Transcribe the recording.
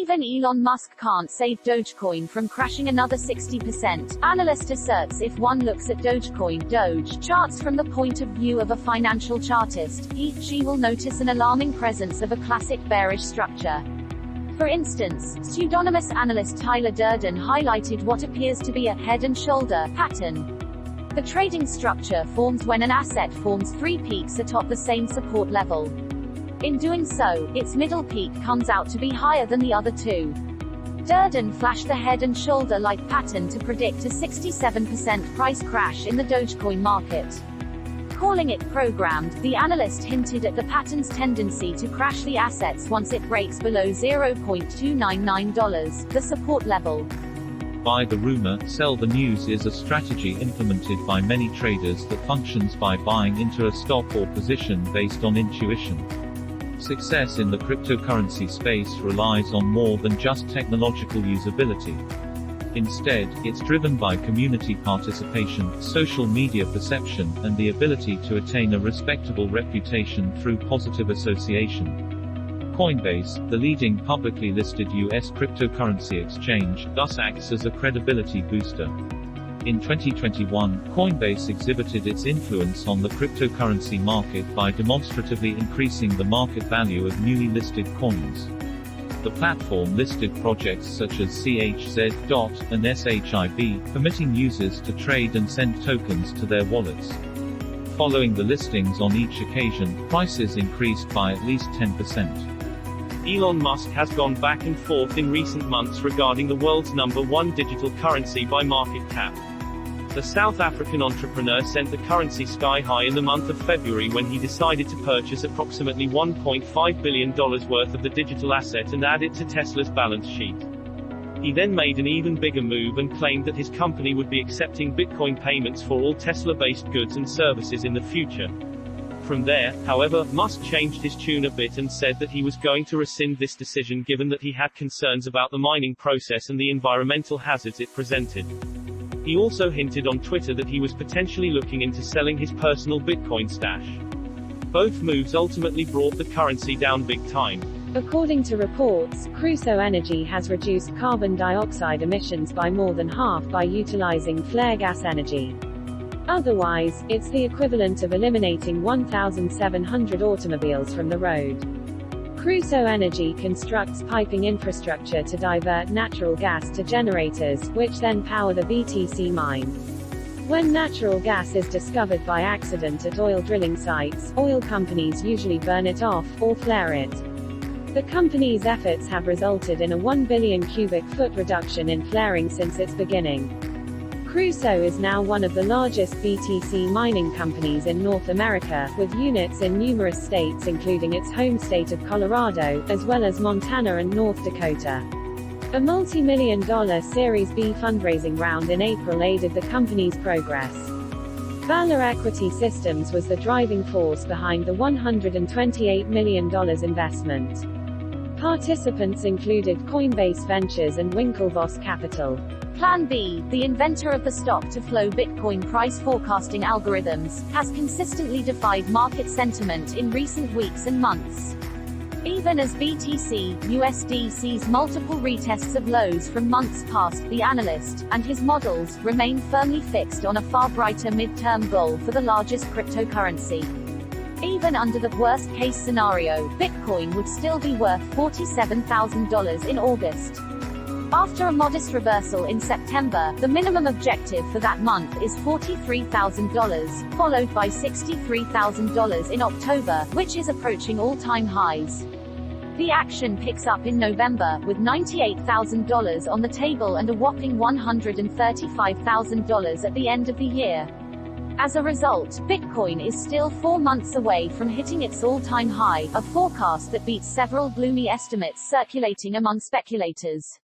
Even Elon Musk can't save Dogecoin from crashing another 60%. Analyst asserts if one looks at Dogecoin Doge charts from the point of view of a financial chartist, she will notice an alarming presence of a classic bearish structure. For instance, pseudonymous analyst Tyler Durden highlighted what appears to be a head and shoulder pattern. The trading structure forms when an asset forms three peaks atop the same support level. In doing so, its middle peak comes out to be higher than the other two. Durden flashed the head and shoulder-like pattern to predict a 67% price crash in the Dogecoin market. Calling it programmed, the analyst hinted at the pattern's tendency to crash the assets once it breaks below $0.299, the support level. Buy the rumor, sell the news is a strategy implemented by many traders that functions by buying into a stock or position based on intuition. Success in the cryptocurrency space relies on more than just technological usability. Instead, it's driven by community participation, social media perception, and the ability to attain a respectable reputation through positive association. Coinbase, the leading publicly listed U.S. cryptocurrency exchange, thus acts as a credibility booster. In 2021, Coinbase exhibited its influence on the cryptocurrency market by demonstratively increasing the market value of newly listed coins. The platform listed projects such as CHZ and SHIB, permitting users to trade and send tokens to their wallets. Following the listings on each occasion, prices increased by at least 10%. Elon Musk has gone back and forth in recent months regarding the world's #1 digital currency by market cap. The South African entrepreneur sent the currency sky high in the month of February when he decided to purchase approximately $1.5 billion worth of the digital asset and add it to Tesla's balance sheet. He then made an even bigger move and claimed that his company would be accepting Bitcoin payments for all Tesla-based goods and services in the future. From there, however, Musk changed his tune a bit and said that he was going to rescind this decision given that he had concerns about the mining process and the environmental hazards it presented. He also hinted on Twitter that he was potentially looking into selling his personal Bitcoin stash. Both moves ultimately brought the currency down big time. According to reports, Crusoe Energy has reduced carbon dioxide emissions by more than half by utilizing flare gas energy. Otherwise, it's the equivalent of eliminating 1,700 automobiles from the road. Crusoe Energy constructs piping infrastructure to divert natural gas to generators, which then power the BTC mine. When natural gas is discovered by accident at oil drilling sites, oil companies usually burn it off, or flare it. The company's efforts have resulted in a 1 billion cubic foot reduction in flaring since its beginning. Crusoe is now one of the largest BTC mining companies in North America, with units in numerous states including its home state of Colorado, as well as Montana and North Dakota. A multi-million-dollar Series B fundraising round in April aided the company's progress. Valor Equity Systems was the driving force behind the $128 million investment. Participants included Coinbase Ventures and Winklevoss Capital. Plan B, the inventor of the stock-to-flow Bitcoin price forecasting algorithms, has consistently defied market sentiment in recent weeks and months. Even as BTC USD sees multiple retests of lows from months past, the analyst and his models remain firmly fixed on a far brighter mid-term goal for the largest cryptocurrency. Even under the worst-case scenario, Bitcoin would still be worth $47,000 in August. After a modest reversal in September, the minimum objective for that month is $43,000, followed by $63,000 in October, which is approaching all-time highs. The action picks up in November, with $98,000 on the table and a whopping $135,000 at the end of the year. As a result, Bitcoin is still 4 months away from hitting its all-time high, a forecast that beats several gloomy estimates circulating among speculators.